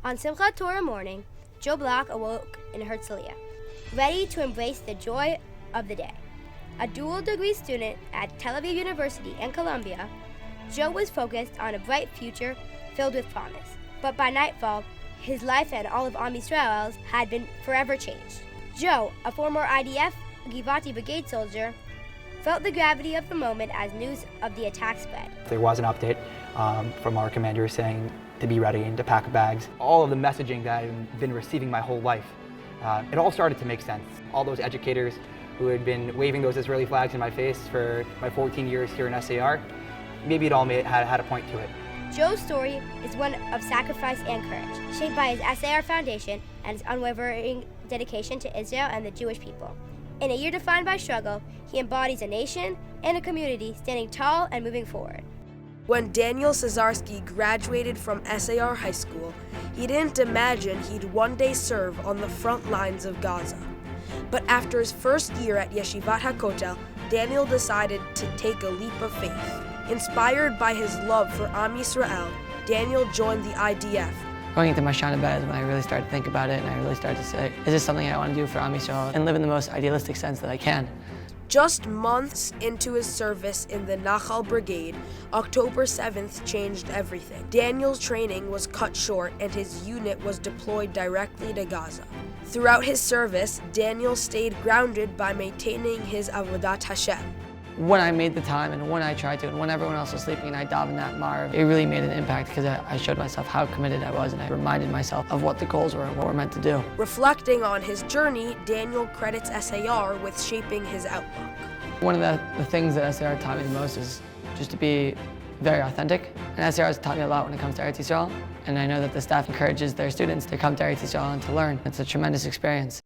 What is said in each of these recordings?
On Simchat Torah morning, Joe Block awoke in Herzliya, ready to embrace the joy of the day. A dual degree student at Tel Aviv University and Columbia, Joe was focused on a bright future filled with promise. But by nightfall, his life and all of Am Yisrael's had been forever changed. Joe, a former IDF Givati Brigade soldier, felt the gravity of the moment as news of the attack spread. There was an update from our commander saying to be ready and to pack bags. All of the messaging that I've been receiving my whole life, it all started to make sense. All those educators who had been waving those Israeli flags in my face for my 14 years here in SAR, maybe it all had a point to it. Joe's story is one of sacrifice and courage, shaped by his SAR foundation and his unwavering dedication to Israel and the Jewish people. In a year defined by struggle, he embodies a nation and a community standing tall and moving forward. When Daniel Cesarsky graduated from SAR High School, he didn't imagine he'd one day serve on the front lines of Gaza. But after his first year at Yeshivat HaKotel, Daniel decided to take a leap of faith. Inspired by his love for Am Yisrael, Daniel joined the IDF. Going into my Shana bed is when I really started to think about it, and I really started to say, is this something I want to do for Am Yisrael and live in the most idealistic sense that I can? Just months into his service in the Nachal Brigade, October 7th changed everything. Daniel's training was cut short and his unit was deployed directly to Gaza. Throughout his service, Daniel stayed grounded by maintaining his Avodat Hashem. When I made the time and when I tried to and when everyone else was sleeping and I davened that Marv, it really made an impact because I showed myself how committed I was and I reminded myself of what the goals were and what we're meant to do. Reflecting on his journey, Daniel credits SAR with shaping his outlook. One of the things that SAR taught me the most is just to be very authentic. And SAR has taught me a lot when it comes to Eretz Yisrael. And I know that the staff encourages their students to come to Eretz Yisrael and to learn. It's a tremendous experience.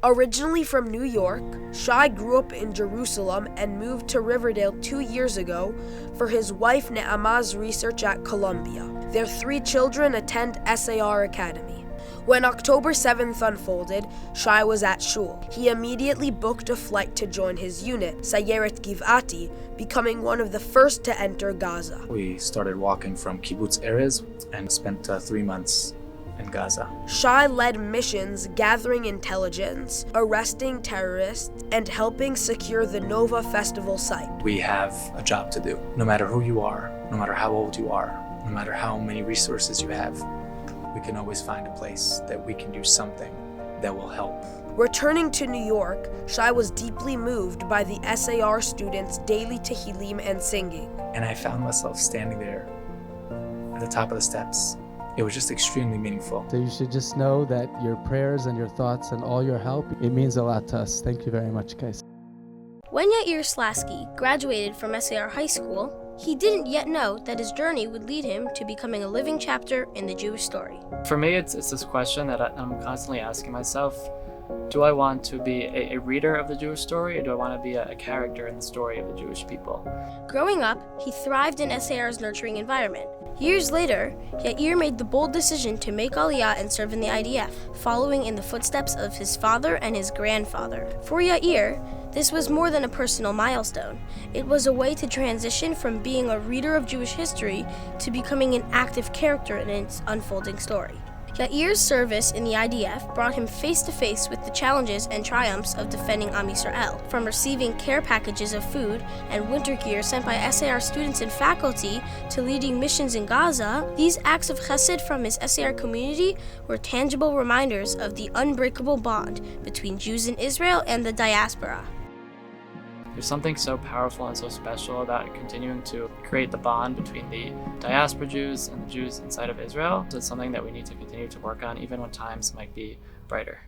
Originally from New York, Shai grew up in Jerusalem and moved to Riverdale 2 years ago for his wife Ne'ama's research at Columbia. Their 3 children attend SAR Academy. When October 7th unfolded, Shai was at shul. He immediately booked a flight to join his unit, Sayeret Givati, becoming one of the first to enter Gaza. We started walking from Kibbutz Erez and spent 3 months in Gaza. Shai led missions gathering intelligence, arresting terrorists, and helping secure the Nova Festival site. We have a job to do. No matter who you are, no matter how old you are, no matter how many resources you have, we can always find a place that we can do something that will help. Returning to New York, Shai was deeply moved by the SAR students' daily tehillim and singing. And I found myself standing there at the top of the steps. It was just extremely meaningful. So you should just know that your prayers and your thoughts and all your help, it means a lot to us. Thank you very much, guys. When Yair Slasky graduated from SAR High School, he didn't yet know that his journey would lead him to becoming a living chapter in the Jewish story. For me, it's this question that I'm constantly asking myself. Do I want to be a reader of the Jewish story, or do I want to be a character in the story of the Jewish people? Growing up, he thrived in SAR's nurturing environment. Years later, Yair made the bold decision to make Aliyah and serve in the IDF, following in the footsteps of his father and his grandfather. For Yair, this was more than a personal milestone. It was a way to transition from being a reader of Jewish history to becoming an active character in its unfolding story. Yair's service in the IDF brought him face to face with the challenges and triumphs of defending Am Yisrael. From receiving care packages of food and winter gear sent by SAR students and faculty to leading missions in Gaza, these acts of chesed from his SAR community were tangible reminders of the unbreakable bond between Jews in Israel and the diaspora. There's something so powerful and so special about continuing to create the bond between the diaspora Jews and the Jews inside of Israel. So it's something that we need to continue to work on even when times might be brighter.